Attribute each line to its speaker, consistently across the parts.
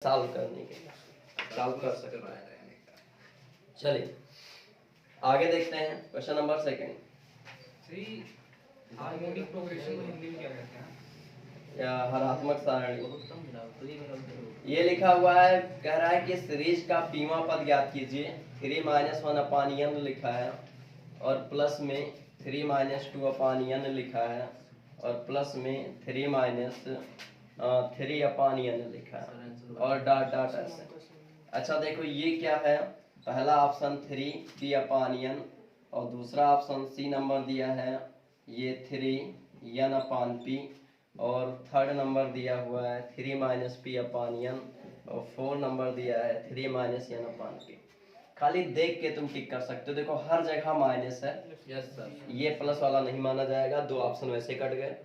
Speaker 1: Solve करने के लिए सॉल्व कर सकते हैं। चलिए आगे देखते हैं question number second.
Speaker 2: Harmonic progression को हिंदी में क्या कहते हैं?
Speaker 1: या हरात्मक सारणी। ये लिखा हुआ है, कह रहा है कि सीरीज का पीवा पद ज्ञात कीजिए। 3-1/n लिखा है और प्लस में 3-2/n लिखा है और प्लस में 3-3/n लिखा है और डॉट डॉट ऐसे। अच्छा देखो ये क्या है, पहला ऑप्शन 3p/n और दूसरा ऑप्शन सी नंबर दिया है ये 3n/p और थर्ड नंबर दिया हुआ है 3-p/n और 4 नंबर दिया है 3-n/p। खाली देख के तुम टिक कर सकते हो। देखो हर जगह माइनस है।
Speaker 2: Yes sir.
Speaker 1: ये प्लस वाला नहीं माना जाएगा, दो ऑप्शन वैसे कट गए।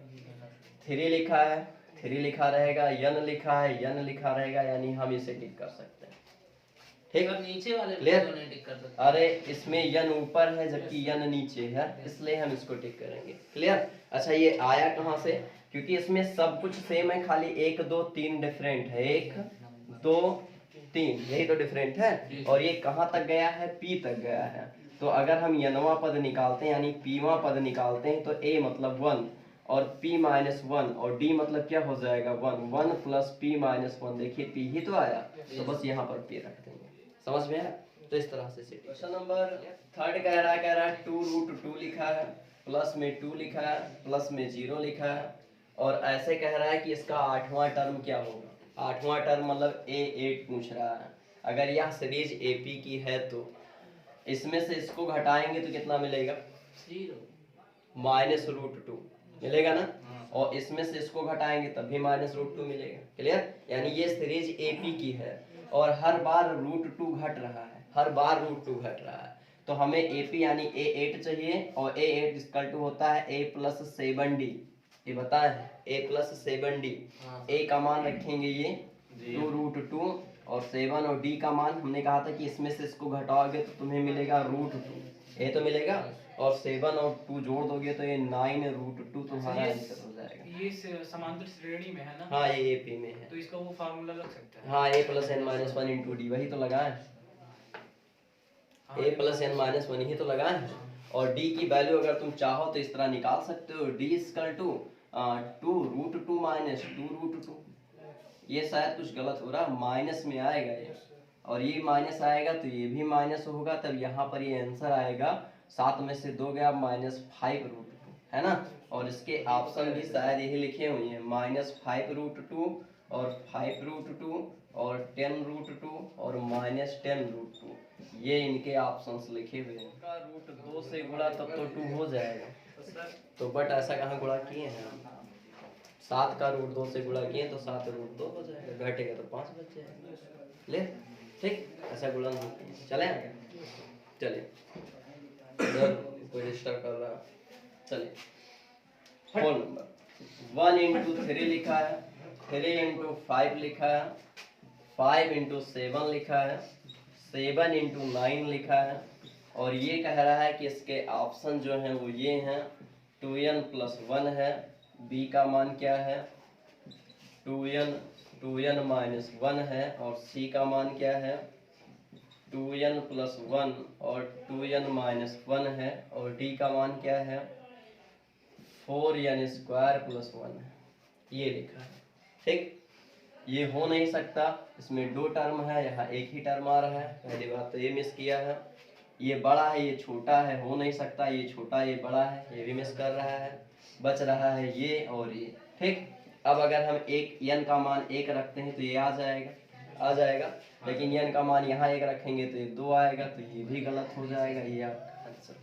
Speaker 1: 3 लिखा है, 3 लिखा रहेगा, n लिखा है, n लिखा रहेगा, यानी हम इसे टिक कर सकते हैं। ठीक,
Speaker 2: नीचे वाले
Speaker 1: क्लियर?
Speaker 2: नहीं टिक कर सकते।
Speaker 1: अरे इसमें n ऊपर है जबकि n नीचे है, इसलिए हम इसको टिक करेंगे। क्लियर? अच्छा ये आया कहाँ से? क्योंकि इसमें सब कुछ सेम है, खाली 1 2 3 डिफरेंट है। 1 2 3 यही तो डिफरेंट है। और ये कहाँ तक गया है? p तक गया है। तो अगर हम nवां पद निकालते हैं यानी pवां पद निकालते हैं तो a मतलब 1 और p-1 और d मतलब क्या हो जाएगा 1 1 प्लस p-1। देखिए p ही तो आया, तो बस यहाँ पर p रख देंगे। समझ में आया? तो इस तरह से क्वेश्चन नंबर थर्ड कह रहा है 2√2 लिखा है, प्लस में 2 लिखा है, प्लस में 0 लिखा है और ऐसे कह रहा है कि इसका 8वां टर्म क्या होगा। 8वां टर्म मतलब a8 पूछ रहा है। अगर यह सीरीज AP की है तो इसमें से इसको घटाएंगे तो कितना मिलेगा? 0-√2 मिलेगा ना। और इसमें से इसको घटाएंगे तब भी -√2 मिलेगा। क्लियर? यानी ये सीरीज AP की है और हर बार √2 घट रहा है, हर बार √2 घट रहा है। तो हमें AP यानी A8 चाहिए और A8 इक्वल टू होता है A + 7D। ये बताए A + 7D। A का मान रखेंगे ये 2√2 और 7 और D का मान हमने कहा था कि इसमें से इसको घटाओगे तो तुम्हें मिलेगा √2। ये तो मिलेगा और 7 और 2 जोड़ दोगे तो ये 9√2 तुम्हारा आंसर हो जाएगा।
Speaker 2: ये समांतर श्रेणी में है ना?
Speaker 1: हाँ ये AP में है,
Speaker 2: तो इसका वो फार्मूला लग सकता है।
Speaker 1: हाँ A + n-1 × D वही तो लगाए, A + n-1 ही तो लगाए हैं। और D की वैल्यू अगर तुम चाहो तो इस तरह निकाल सकते हो, D = 2√2 - 2√2। ये शायद कुछ गलत हो रहा, माइनस में आएगा ये और ये माइनस आएगा तो ये भी माइनस होगा, तब यहाँ पर ये आंसर आएगा 7 में से 2 गया -5√2, है ना। और इसके ऑप्शन भी शायद यही लिखे हुए हैं -5√2 और 5√2 और 10√2 और -10√2। ये इनके ऑप्शंस लिखे हुए हैं। का √2 से गुणा तब तो 2 हो जाएगा, तो बट ऐसा कहाँ गुणा किए हैं हम? 7 का √2 से गुणा किए तो 7√2 हो जाएगा, घटेगा तो 5 बच जाएगा। ले ठीक, ऐसा गुणा नहीं किए। चले आगे, चलिए इधर कोई डिस्टर्ब कर रहा है। चलिए फोन नंबर 1 × 3 लिखा है, 3 × 5 लिखा है, 5 × 7 लिखा है, 7 × 9 लिखा है और ये कह रहा है कि इसके ऑप्शन जो हैं वो ये हैं 2n + 1 है, b का मान क्या है 2n - 1 है और c का मान क्या है 2n + 1 और 2n - 1 है और d का मान क्या है 4n² + 1 है। ये लिखा है। ठीक, ये हो नहीं सकता, इसमें 2 टर्म है, यहाँ एक ही टर्म आ रहा है। पहली बात तो ये मिस किया है। ये बड़ा है ये छोटा है, हो नहीं सकता, ये छोटा ये बड़ा है, ये भी मिस कर रहा है। बच रहा है ये और ये। ठीक, अब अगर हम एक n का मान 1 रखते हैं तो ये आ जाएगा, लेकिन n का मान यहाँ 1 रखेंगे तो ये 2 आएगा, तो ये भी गलत हो जाएगा, ये आपका आंसर।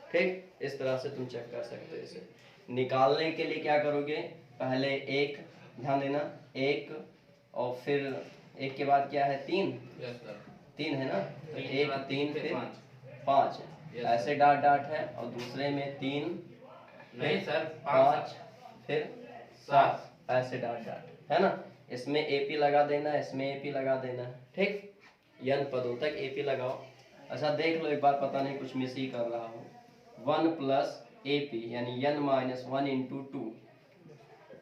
Speaker 1: ठीक, इस तरह से तुम चेक कर सकते हो। इसे निकालने के लिए क्या करोगे, पहले 1, ध्यान देना 1 और फिर 1 के बाद क्या है 3, 3 है ना, तो 1 3 फिर 5 है, ऐसे डॉट डॉट है और दूसरे में 3
Speaker 2: नहीं सर
Speaker 1: 5 फिर 7 ऐसे डॉट डॉट है ना। इसमें AP लगा देना, इसमें AP लगा देना। ठीक, n पदों तक AP लगाओ। अच्छा देख लो एक बार, पता नहीं कुछ मिस ही कर रहा हूँ। 1 + AP यानी n - 1 × 2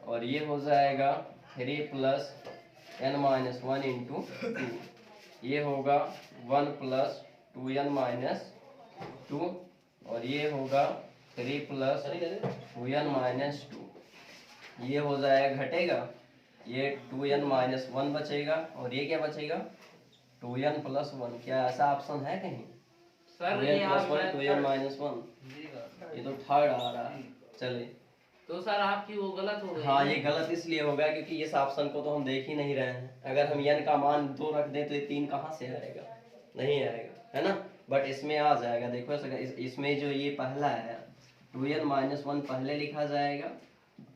Speaker 1: और ये हो जाएगा 3 + n minus one into two, ये होगा 1 प्लस 2n माइनस 2, और ये होगा 3 प्लस 2n माइनस 2, ये हो जाएगा घटेगा, ये 2n माइनस 1 बचेगा, और ये क्या बचेगा 2n प्लस 1। क्या ऐसा ऑप्शन है कहीं?
Speaker 2: सर
Speaker 1: 2n
Speaker 2: ये
Speaker 1: प्लस
Speaker 2: आप
Speaker 1: 1 2n माइनस 1, ये तो थर्ड आ रहा है। चलिए,
Speaker 2: तो सर आपकी वो गलत हो गई।
Speaker 1: हाँ ये गलत इसलिए हो गया क्योंकि इस ऑप्शन को तो हम देख ही नहीं रहे हैं। अगर हम n का मान 2 रख दें तो ये 3 कहाँ से आएगा, नहीं आएगा, है ना। बट इसमें आ जाएगा, देखो इसमें जो ये पहला है 2n माइनस 1 पहले लिखा जाएगा,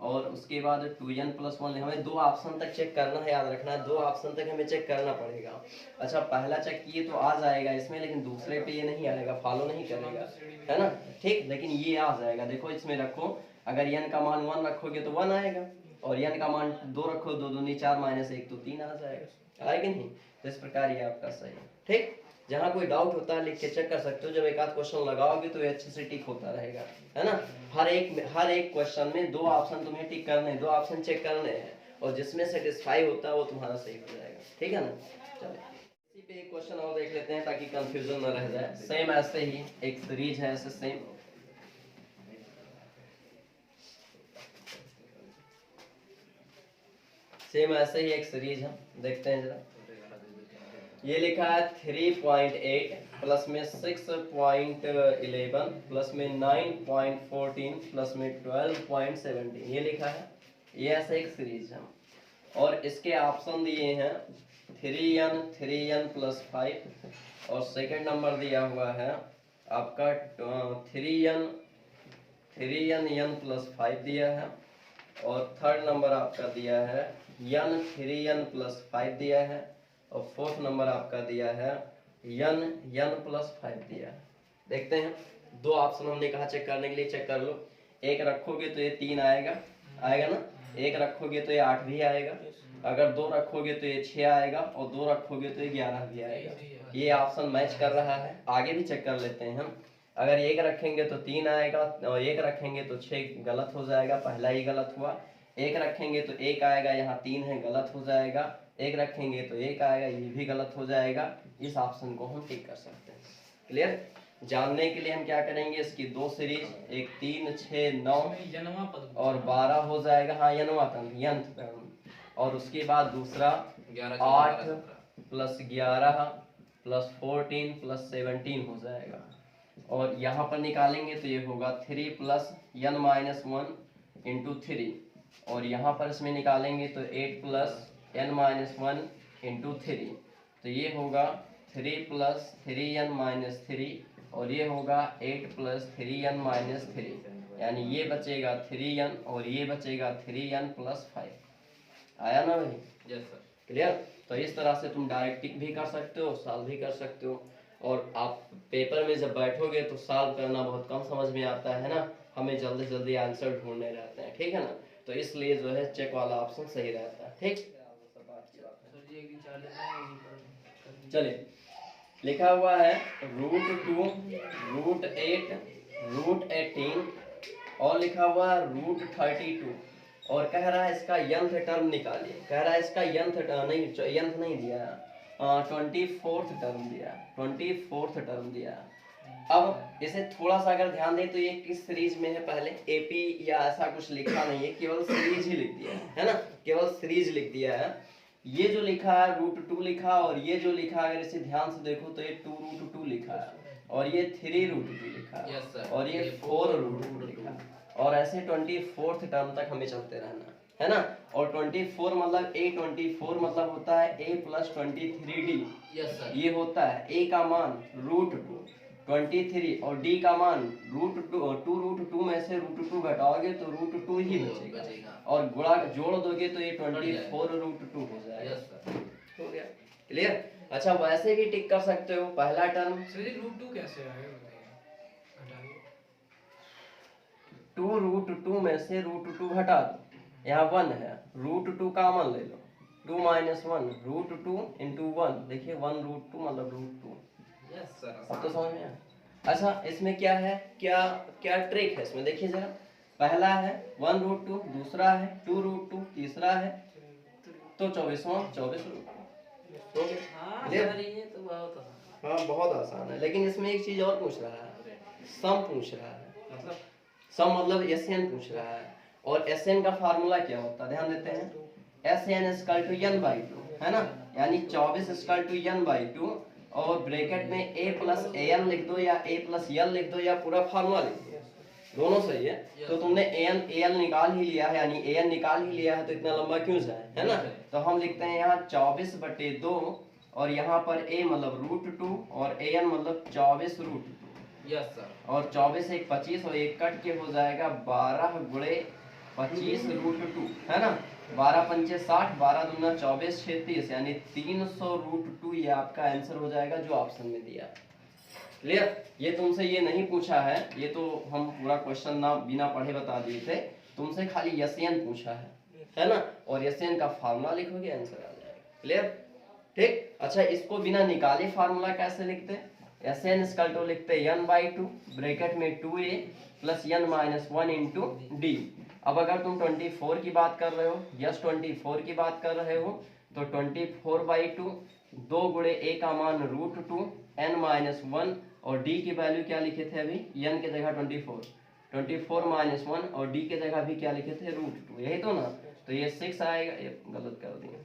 Speaker 1: और उसके बाद 2n प्लस 1। हमें 2 ऑप्शन तक चेक करना है, याद रखना है 2 ऑप्शन तक हमें चेक करना पड़ेगा। अच्छा पहला चेक किए तो आ जाएगा इसमें, लेकिन दूसरे पे ये नहीं आएगा, फॉलो नहीं करेगा, है ना। ठीक, लेकिन ये आ जाएगा। देखो इसमें रखो, अगर n का मान 1 रखोगे तो 1 आएगा, और n का मान 2 रखो, 2 दूनी 4 माइनस 1 तो 3 आ जाएगा, आएगा नहीं। तो इस प्रकार ये आपका सही है। ठीक, जहाँ कोई डाउट होता है लिख के चेक कर सकते हो। जब एक आध क्वेश्चन लगाओगे तो ये अच्छे से टिक होता रहेगा, है ना। हर एक क्वेश्चन में 2 ऑप्शन तुम्हें टिक करने हैं, 2 ऑप्शन चेक करने हैं, और जिसमें सेटिस्फाई होता है वो तुम्हारा सही हो जाएगा। ठीक है ना। चलिए इसी पे एक क्वेश्चन और देख लेते हैं ताकि कंफ्यूजन न रह जाए। सेम ऐसे ही एक सीरीज है, ऐसे सेम ऐसे ही एक सीरीज है, देखते हैं जरा। ये लिखा है 3.8 प्लस में 6.11 प्लस में 9.14 प्लस में 12.17, ये लिखा है। ये ऐसा एक सीरीज है, और इसके ऑप्शन दिए हैं 3n प्लस 5, और सेकंड नंबर दिया हुआ है आपका 3n प्लस 5 दिया है, और थर्ड नंबर आपका दिया है n 3n प्लस 5 दिया है, और फोर्थ नंबर आपका दिया है n प्लस 5 दिया है। देखते हैं, 2 ऑप्शन हमने कहा चेक करने के लिए, चेक कर लो। एक रखोगे तो ये 3 आएगा, आएगा ना। एक रखोगे तो ये 8 भी आएगा, अगर 2 रखोगे तो ये 6 आएगा, और 2 रखोगे तो ये 11 भी आएगा। ये ऑप्शन मैच कर रहा है। आगे भी चेक कर लेते हैं हम। अगर एक रखेंगे तो 3 आएगा, और एक रखेंगे तो 6 गलत हो जाएगा, पहला ही गलत हुआ। एक रखेंगे तो 1 आएगा, यहाँ 3 है, गलत हो जाएगा। एक रखेंगे तो 1 आएगा, ये भी गलत हो जाएगा। इस ऑप्शन को हम टिक कर सकते हैं। क्लियर। जानने के लिए हम क्या करेंगे, इसकी 2 सीरीज, एक 3 6 9 और 12 हो जाएगा। हाँ यनवा टर्म, और उसके बाद दूसरा 8 प्लस 11 प्लस 14 प्लस 17 हो जाएगा, और यहाँ पर निकालेंगे तो ये होगा 3 प्लस n माइनस 1 इंटू 3, और यहाँ पर इसमें निकालेंगे तो 8 प्लस n माइनस 1 इंटू 3, तो ये होगा 3 प्लस 3n माइनस 3, और ये होगा 8 प्लस 3n माइनस 3, यानी ये बचेगा 3n, और ये बचेगा 3n प्लस 5। आया ना भाई?
Speaker 2: Yes sir.
Speaker 1: क्लियर। तो इस तरह से तुम डायरेक्ट टिक भी कर सकते हो, सॉल्व भी कर सकते हो, और आप पेपर में जब बैठोगे तो सॉल्व करना बहुत कम समझ में आता है ना, हमें जल्दी जल्दी आंसर ढूंढने रहते हैं। ठीक है ना, तो इसलिए जो है चेक वाला ऑप्शन सही रहता है। ठीक, चलिए लिखा हुआ है √2 √8 √18, और लिखा हुआ है √32, और कह रहा है इसका nth टर्म निकालिए। कह रहा है इसका nth नहीं दिया, 24th टर्म दिया, 24th टर्म दिया। अब इसे थोड़ा सा अगर ध्यान दें तो ये किस सीरीज में है, पहले एपी या ऐसा कुछ लिखा नहीं है, केवल सीरीज ही लिख दिया है ना, केवल सीरीज लिख दिया है। ये जो लिखा है √2 लिखा, और ये जो लिखा अगर इसे ध्यान से देखो तो ये 2√2 लिखा है, और ये 3√2 लिखा है,
Speaker 2: Yes, sir.
Speaker 1: और ये 4√2 लिखा है, और ऐसे 24th टर्म तक हमें चलते रहना है ना। और 24 मतलब A24 मतलब होता है A plus 23D।
Speaker 2: Yes sir.
Speaker 1: ये होता है A का मान √2 23, और D का मान √2 में से √2 घटाओगे तो √2 ही बचेगा, और गुणा जोड़ दोगे तो ये 24√2 हो जाएगा।
Speaker 2: Yes sir.
Speaker 1: हो गया, क्लियर। अच्छा वैसे भी टिक कर सकते हो, पहला टर्म
Speaker 2: सर ये √2 कैसे आएगा बताइए।
Speaker 1: 2√2 में से √2 घटा दो, यहाँ 1 है, √2 कॉमन ले लो, 2 माइनस 1 √2 इंटू 1, देखिए 1√2 मतलब √2।
Speaker 2: Yes sir.
Speaker 1: अब तो समझ में आया। अच्छा इसमें क्या है, क्या ट्रिक है इसमें, देखिए जरा। पहला है 1√2, दूसरा है 2√2, तीसरा है तो 24वां 24 रूट हो गया।
Speaker 2: हाँ
Speaker 1: Clear?
Speaker 2: सर ये तो बहुत आसान
Speaker 1: हाँ बहुत आसान है, लेकिन इसमें एक चीज और पूछ रहा है,
Speaker 2: है।
Speaker 1: सम पूछ रहा है।
Speaker 2: मतलब
Speaker 1: सम मतलब SN पूछ रहा है, और SN का फार्मूला क्या होता है ध्यान देते हैं, SN इक्वल टू n/2 है ना, यानी 24 इक्वल टू n/2, और ब्रैकेट में a प्लस an लिख दो या a प्लस l लिख दो या पूरा फार्मूला लिख दो, दोनों सही है। तो तुमने an निकाल ही लिया है, यानी an निकाल ही लिया है, तो इतना लंबा क्यों जाए, है ना। तो हम लिखते हैं यहाँ 24/2, और यहाँ पर a मतलब √2 और an मतलब 24 √2,
Speaker 2: यस सर।
Speaker 1: और 24 एक 25 और एक कट के हो जाएगा 12 गुणे 25 √2 है ना, 12 पंचे 60, 12 दूना 24, 36 यानी 300 √2, ये आपका आंसर हो जाएगा जो ऑप्शन में दिया। क्लियर, ये तुमसे ये नहीं पूछा है, ये तो हम पूरा क्वेश्चन ना बिना पढ़े बता दिए थे, तुमसे खाली SN पूछा है ना, और SN का फार्मूला लिखोगे आंसर आ जाएगा। क्लियर, ठीक। अच्छा, इसको बिना निकाले फार्मूला कैसे लिखते, SN इक्वल टू लिखते n/2 ब्रैकेट में 2a plus n-1 into D. अब अगर तुम 24 की बात कर रहे हो, यस 24 की बात कर रहे हो, तो 24/2, 2 गुणे a का मान √2 n-1, और d की वैल्यू क्या लिखे थे अभी, n की जगह 24 -1, और d की जगह भी क्या लिखे थे √2, यही तो ना। तो ये 6 आएगा, ये गलत कर दिया,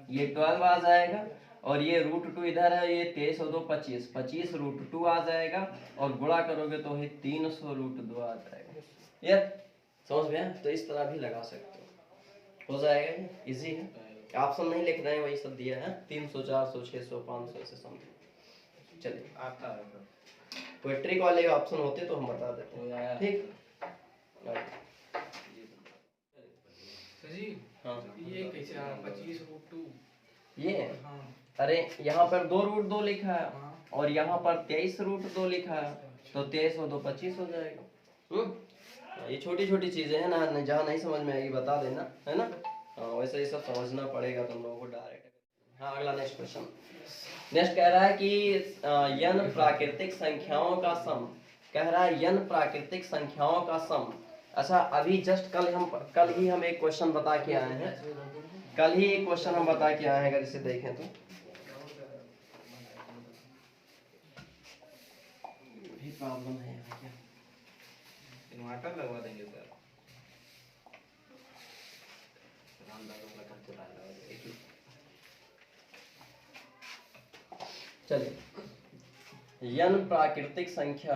Speaker 1: ये 12 आ जाएगा, और ये √2 इधर है, ये 23 और 2 25, 25 √2 आ जाएगा, और गुणा करोगे तो ये 300 √2 आ जाएगा। ये समझ में, तो इस तरह भी लगा सकते हो जाएगा, ये इजी है। ऑप्शन नहीं लिख रहे हैं, वही सब दिया है, 300 400 600 500 ऐसे समथिंग। चलिए,
Speaker 2: आता है सर।
Speaker 1: कोई ट्रिक वाले ऑप्शन होते तो हम बता देते
Speaker 2: कोई
Speaker 1: हैं,
Speaker 2: आया?
Speaker 1: ठीक।
Speaker 2: सर जी
Speaker 1: हाँ,
Speaker 2: ये कैसे आया 25 √2?
Speaker 1: ये
Speaker 2: हाँ
Speaker 1: अरे यहाँ पर 2 √2 लिखा है,
Speaker 2: हाँ।
Speaker 1: और यहाँ पर 23 √2 लिखा है, तो 23 और 2 25 हो जाएगा। ये छोटी छोटी चीजें हैं ना, जहाँ नहीं समझ में आएगी बता देना, है ना। हाँ, वैसे ये सब समझना पड़ेगा तुम लोगों को डायरेक्ट। हाँ, अगला नेक्स्ट क्वेश्चन। नेक्स्ट कह रहा है कि n प्राकृतिक संख्याओं का सम, कह रहा है n प्राकृतिक संख्याओं का सम। अच्छा, अभी जस्ट कल ही हम एक क्वेश्चन बता के आए हैं, कल ही एक क्वेश्चन हम बता के आए हैं, अगर इसे देखें तो भी प्रॉब्लम है यहाँ क्या,
Speaker 2: इन्वर्टर लगवा देंगे सर।
Speaker 1: चलिए, n प्राकृतिक संख्या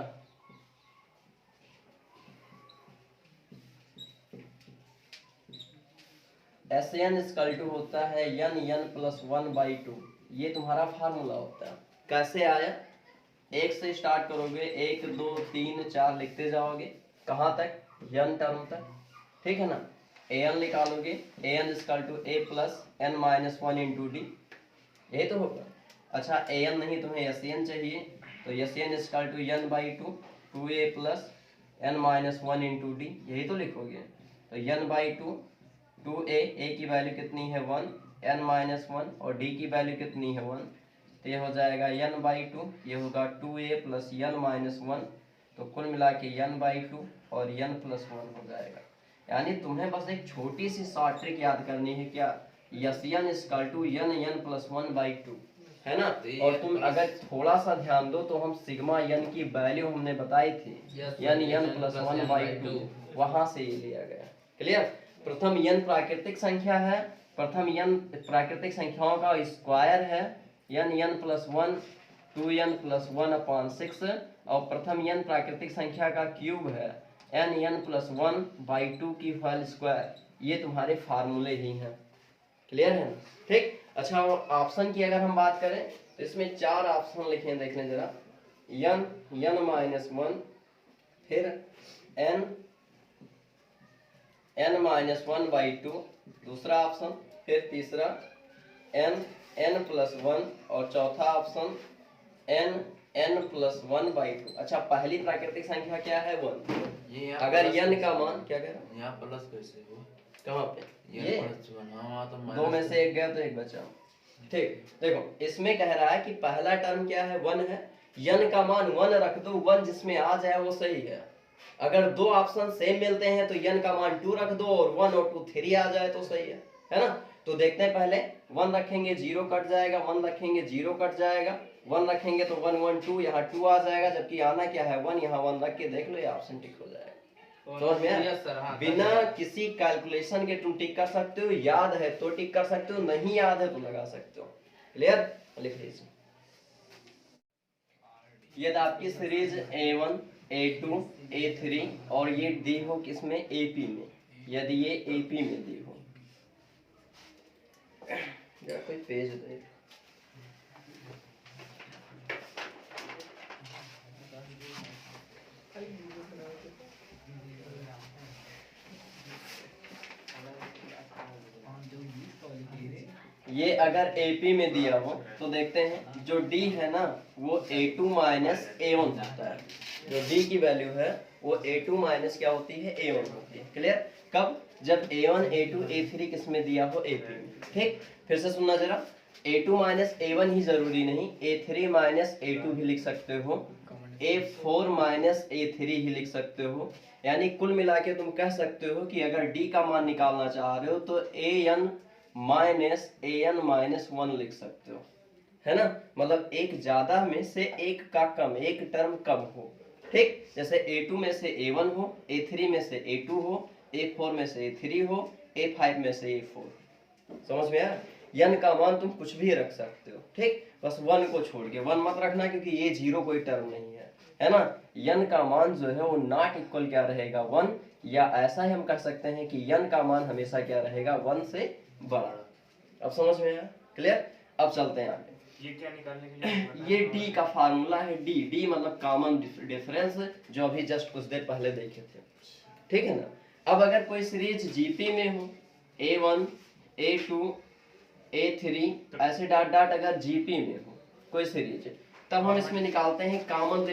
Speaker 1: SN इक्वल टू होता है n प्लस 1/2, ये तुम्हारा फार्मूला होता है। कैसे आया, एक से स्टार्ट करोगे, 1 2 3 4 लिखते जाओगे, कहाँ तक, n टर्म तक, ठीक है ना। an निकालोगे, an equal to a plus n-1 into d, यही तो होगा। अच्छा, an नहीं, तुम्हें SN चाहिए, तो SN equal to n/2 2a plus n-1 into d, यही तो लिखोगे। तो n/2 2a, a की वैल्यू कितनी है 1, n-1, और d की वैल्यू कितनी है 1, तो ये हो जाएगा n/2, ये होगा 2a प्लस n-1, तो कुल मिला के n/2 और n प्लस 1 हो जाएगा। यानी तुम्हें बस एक छोटी सी शॉर्ट ट्रिक याद करनी है, क्या, SN equal to n plus 1/2, है ना। और तुम अगर थोड़ा सा ध्यान दो तो हम सिग्मा n की वैल्यू हमने बताई थी, n प्लस 1/2, वहां से ये लिया गया। क्लियर, प्रथम n प्राकृतिक संख्या है, प्रथम n प्राकृतिक संख्याओं का स्क्वायर है, n प्लस 1 2n प्लस 1/6, और प्रथम n प्राकृतिक संख्या का क्यूब है n प्लस 1/2 की होल स्क्वायर, ये तुम्हारे फार्मूले ही हैं। क्लियर है ना, ठीक। अच्छा, ऑप्शन की अगर हम बात करें तो इसमें 4 ऑप्शन लिखे हैं, देख लें जरा, n-1, फिर n-1/2 दूसरा ऑप्शन, फिर तीसरा n प्लस 1, और चौथा ऑप्शन n प्लस 1/2। अच्छा, पहली प्राकृतिक संख्या क्या है 1,
Speaker 2: ये
Speaker 1: अगर n का मान क्या कह रहा है,
Speaker 2: यहाँ प्लस कैसे हो,
Speaker 1: कहाँ पे, ये
Speaker 2: हाँ तो
Speaker 1: दो में से एक गया तो एक बचा, ठीक। देखो, इसमें कह रहा है कि पहला टर्म क्या है 1 है, n का मान 1 रख दो, 1 जिसमें आ जाए वो सही है। अगर दो ऑप्शन सेम मिलते हैं तो n का मान 2 रख दो, और 1 और 2 3 आ जाए तो सही है ना। तो देखते हैं पहले 1 रखेंगे 0 कट जाएगा, 1 रखेंगे 0 कट जाएगा, 1 रखेंगे तो 1 1 2, यहाँ 2 आ जाएगा, जबकि आना क्या है 1, यहाँ 1 रख के देख लो ये ऑप्शन टिक हो जाएगा। समझ में आया?
Speaker 2: यस सर, हाँ
Speaker 1: बिना किसी कैलकुलेशन के तुम टिक कर सकते हो, याद है तो टिक कर सकते हो, नहीं याद है तो लगा सकते हो। क्लियर? लिख लीजिए। ये था आपकी सीरीज A1 A2 A3 और ये दी हो किसमें AP में, यदि ये AP में दी हो, या कोई पेज दे। ये अगर AP में दिया हो तो देखते हैं जो D है ना वो A2 माइनस A1 होता है, जो D की वैल्यू है वो A2 माइनस क्या होती है A1 होती है। क्लियर? कब? जब A1 A2 A3 किस में दिया हो AP में। ठीक, फिर से सुनना जरा, A2 माइनस A1 ही जरूरी नहीं, A3 माइनस A2 भी लिख सकते हो, A4 माइनस A3 ही लिख सकते हो। यानी कुल मिला के तुम कह सकते हो कि अगर D का मान निकालना चाह रहे हो तो AN माइनस 1 लिख सकते हो, है ना। मतलब एक ज्यादा में से एक का कम, एक टर्म कम हो। ठीक, जैसे A2 में से A1 हो, A3 में से A2 हो, A4 में से A3 हो, A5 में से A4। समझ में आया? n का मान तुम कुछ भी रख सकते हो। ठीक, बस 1 को छोड़ के, 1 मत रखना क्योंकि ये 0 कोई टर्म नहीं है ना। n का मान जो है वो नॉट इक्वल क्या रहेगा 1, या ऐसा ही हम कह सकते हैं कि n का मान हमेशा क्या रहेगा 1 से बड़ा। अब समझ में आया? क्लियर? अब चलते हैं आगे।
Speaker 2: ये क्या निकालने के लिए?
Speaker 1: ये D का फार्मूला है, D मतलब कॉमन डिफरेंस, जो अभी जस्ट कुछ देर पहले देखे थे। ठीक है ना। अब अगर कोई सीरीज GP में हो, A1 A2 A3 ऐसे डॉट डॉट अगर GP में हो कोई सीरीज, तब हम इसमें निकालते हैं कॉमन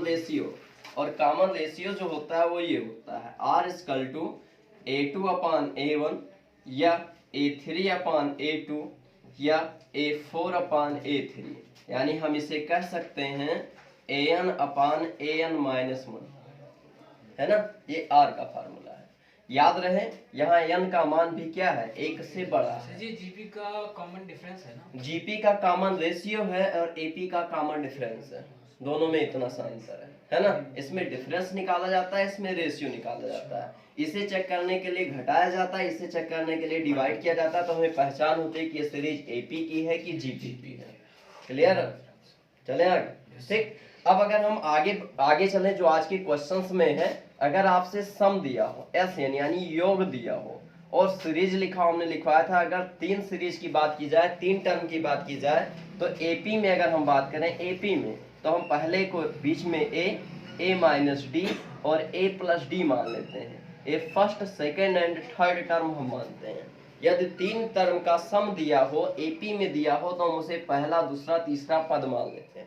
Speaker 1: रेशियो। और कॉमन रेशियो जो होता है वो ये होता है R A2 अपान A1 या A3 अपान A2 या A4 अपान A3। यानी हम इसे कह सकते हैं AN अपान AN माइनस 1, है ना। ये R का फार्मूला है, याद रहे। यहाँ n का मान भी क्या है, 1 से बड़ा है।
Speaker 2: जी जीपी का कॉमन डिफरेंस है ना,
Speaker 1: GP का कॉमन रेशियो है और AP का कॉमन डिफरेंस है, दोनों में इतना सा अंतर है ना। इसमें डिफरेंस निकाला जाता है, इसमें रेशियो निकाला जाता है। इसे चेक करने के लिए घटाया जाता है, इसे चेक करने के लिए डिवाइड किया जाता है, तो हमें पहचान होती है कि ये सीरीज AP की है कि GP की है। क्लियर? चले आगे। ठीक, अब अगर हम आगे चलें जो आज के क्वेश्चंस में है, अगर आपसे सम दिया हो, SN यानी योग दिया हो, और सीरीज लिखा हमने लिखवाया था, अगर 3 सीरीज की बात की जाए, 3 टर्म की बात की जाए, तो AP में अगर हम बात करें, AP में तो हम पहले को बीच में A माइनस D और A प्लस D मान लेते हैं। ये first second and third term हम मानते हैं। यदि 3 टर्म का सम दिया हो, AP में दिया हो, तो हम उसे पहला दूसरा तीसरा पद मान लेते हैं।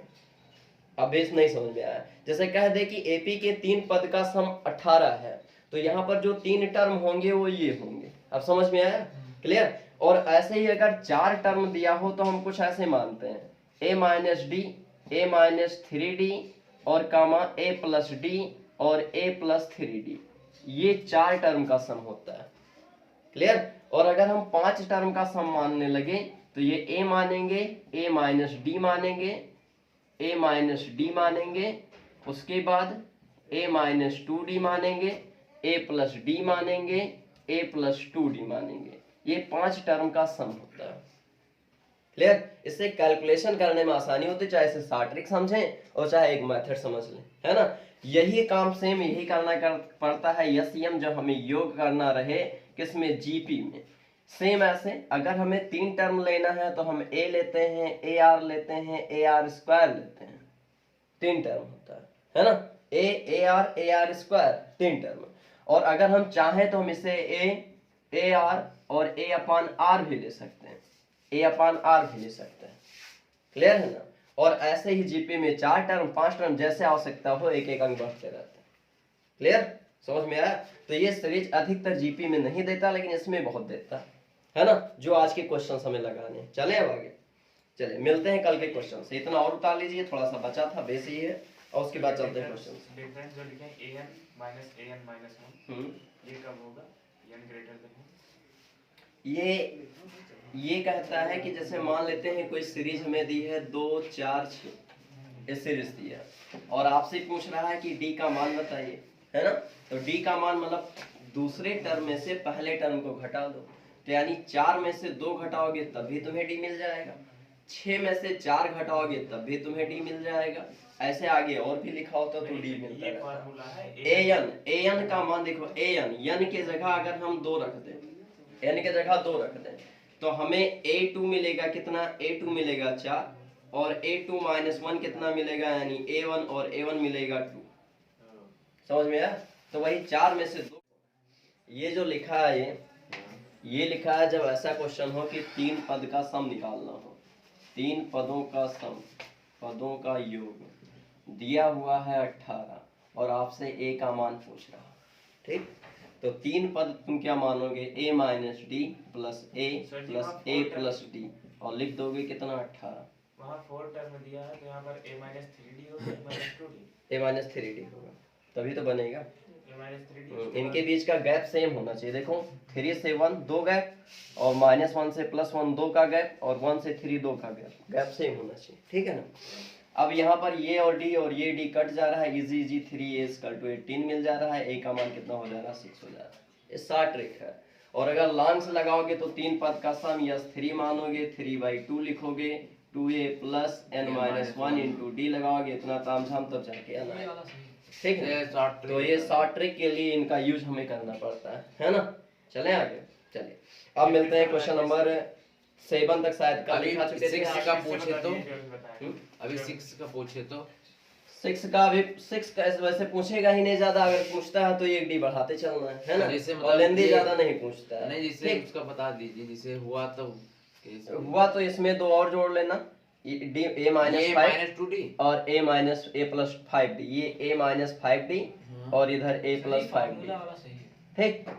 Speaker 1: अब बेस नहीं समझ में आया? जैसे कह दे कि AP के 3 पद का सम 18 है, तो यहाँ पर जो 3 टर्म होंगे वो ये होंगे। अब समझ में आया? क्लियर? और ऐसे ही अगर 4 टर्म दिया हो तो हम कुछ ऐसे मानते हैं, A minus D, A minus 3D और कामा A प्लस D और A प्लस 3D, ये 4 टर्म का सम होता है। क्लियर? और अगर हम 5 टर्म का सम मानने लगे तो ये A मानेंगे, A माइनस D मानेंगे, A माइनस D मानेंगे, उसके बाद A माइनस 2D मानेंगे, A प्लस D मानेंगे, A प्लस 2D मानेंगे। ये 5 टर्म का सम होता है। क्लियर? इससे कैलकुलेशन करने में आसानी होती है, चाहे इसे शॉर्ट ट्रिक समझें और चाहे एक मेथड समझ लें, है ना। यही काम सेम यही करना पड़ता है SEM जब हमें योग करना रहे, किसमें, GP में। सेम ऐसे अगर हमें 3 टर्म लेना है तो हम A लेते हैं, AR लेते हैं, AR स्क्वायर लेते हैं, 3 टर्म होता है ना। A AR AR square 3 term. और अगर हम चाहें तो हम इसे A AR और A अपान R भी ले सकते हैं, A अपान R भी ले सकते हैं। क्लियर है ना। और ऐसे ही GP में 4 टर्म 5 टर्म जैसे आवश्यकता हो एक एक अंक बढ़ते रहते हैं। क्लियर? समझ में आया? तो ये सीरीज अधिकतर GP में नहीं देता, लेकिन इसमें बहुत देता है ना, जो आज के क्वेश्चन हमें लगाने। चले अब आगे, चले मिलते हैं कल के क्वेश्चन से। इतना और उतार लीजिए, थोड़ा सा बचा था, बेस ही है, और उसके बाद चलते हैं क्वेश्चन।
Speaker 2: डिफरेंस जो लिखे AN माइनस AN माइनस 1, ये कब होगा? n greater than
Speaker 1: ये कहता है कि जैसे मान लेते हैं कोई सीरीज हमें दी है 2 4 6, ये सीरीज दी है और आपसे पूछ रहा है कि डी का मान बताइए, है ना। तो डी का मान मतलब दूसरे टर्म में से पहले टर्म को घटा दो, तो यानी 4 में से 2 घटाओगे तब भी तुम्हें डी मिल जाएगा, 6 में से 4 घटाओगे तब भी तुम्हें डी मिल जाएगा। ऐसे आगे और भी लिखा होता तो डी मिलता
Speaker 2: ये
Speaker 1: रहता।
Speaker 2: फार्मूला है
Speaker 1: एन का मान देखो, एन के जगह अगर हम 2 रख दें, एन के जगह 2 रख दें तो हमें a2 मिलेगा कितना, a2 मिलेगा 4 और a2 माइनस 1 कितना मिलेगा, यानी a1 और a1 मिलेगा 2। समझ में आया। तो वही 4 में से 2, ये जो लिखा है ये लिखा है जब ऐसा क्वेश्चन हो कि 3 पद का सम निकालना हो, 3 पदों का सम, पदों का योग दिया हुआ है 18 और आपसे a का मान पूछ रहा है, ठीक। तो 3 पद तुम क्या मानोगे, a minus D plus a plus a plus D और लिख दोगे कितना 18।
Speaker 2: वहाँ 4 टर्म दिया है तो यहाँ पर a minus 3d होगा, a minus 2d,
Speaker 1: a minus 3d होगा तभी तो बनेगा।
Speaker 2: a minus 3d
Speaker 1: इनके बीच का गैप सेम होना चाहिए। देखो 3 से 1 2 गैप और -1 से +1 2 का गैप और 1 से 3 2 का गैप सेम होना चाहिए, ठीक है ना। अब यहाँ पर ये और ये डी कट जा रहा है, इजी 3a = 18 मिल जा रहा है, a का मान कितना हो जा रहा है 6 हो जा रहा है। ये शॉर्ट ट्रिक है। और अगर लॉन्ग से लगाओगे तो 3 पद का सम यस 3 मानोगे, 3/2 लिखोगे, 2a + n-1 × d लगाओगे, इतना तामझाम तब जाके n आएगा, ठीक है। तो ये शॉर्ट ट्रिक के लिए इनका यूज हमें करना पड़ता है ना। चलें आगे, चलिए अब मिलते हैं क्वेश्चन नंबर 7 तक शायद का लिखा चुके थे।
Speaker 3: 6 का पूछे तो
Speaker 2: बताया।
Speaker 3: अभी 6 का पूछे तो
Speaker 1: 6 का भी 6 का वैसे पूछेगा ही नहीं ज्यादा, अगर पूछता है तो एक डी बढ़ाते चलना है ना।
Speaker 3: जैसे मतलब
Speaker 1: और लेंदी
Speaker 3: ये-
Speaker 1: ज्यादा नहीं पूछता है।
Speaker 3: नहीं, जिसे
Speaker 1: ठीक।
Speaker 3: उसका बता दीजिए, जिसे हुआ तो कैसे
Speaker 1: हुआ तो इसमें 2 और जोड़ लेना, डी a - 5
Speaker 3: -2d
Speaker 1: और a - a + 5d, ये a - 5d और इधर a + 5d,
Speaker 2: वाला सही है।
Speaker 1: ठीक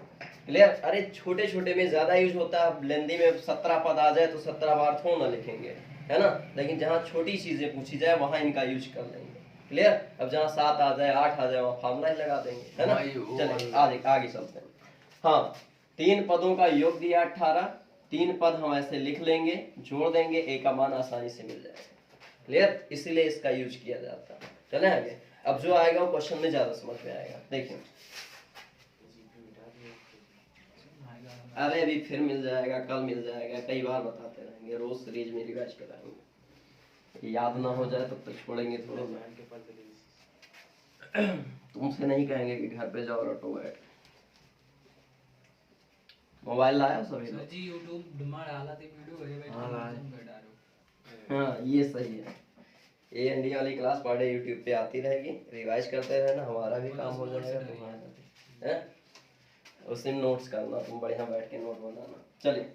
Speaker 1: क्लियर। अरे छोटे छोटे में ज्यादा यूज होता है, लेंदी में 17 पद आ जाए तो 17 बार थोड़ा ना लिखेंगे, है ना। लेकिन जहाँ छोटी चीजें पूछी जाए वहां इनका यूज कर लेंगे, क्लियर। अब जहाँ 7 आ जाए 8 आ जाए वहाँ फार्मूला ही लगा देंगे, है ना। चलिए आगे चलते हैं। हाँ, 3 पदों का योग दिया 18, 3 पद हम ऐसे लिख लेंगे, जोड़ देंगे, a का मान आसानी से मिल जाएगा, क्लियर। इसीलिए इसका यूज किया जाता है। चले आगे। अब जो आएगा वो क्वेश्चन में ज्यादा समझ में आएगा। देखिए, अरे अभी फिर मिल जाएगा, कल मिल जाएगा, कई बार बताते रहेंगे, रोज सीरीज में रिवाइज कराएंगे। याद ना हो जाए तब तक छोड़ेंगे थोड़े में। तुमसे नहीं कहेंगे कि घर पे जाओ रटो बैठ। मोबाइल लाया सभी लोग?
Speaker 4: जी YouTube डिमांड डाला थी वीडियो है बैठ
Speaker 3: हाँ, लाए।
Speaker 4: बैठा रहो।
Speaker 1: हाँ ये सही है। ए एन डी वाली क्लास पढ़े यूट्यूब पे आती रहेगी, रिवाइज करते रहना, हमारा भी काम हो जाएगा, तुम्हारा भी, हैं। उसी में नोट्स करना, तुम बढ़िया बैठ के नोट बनाना। चलिए,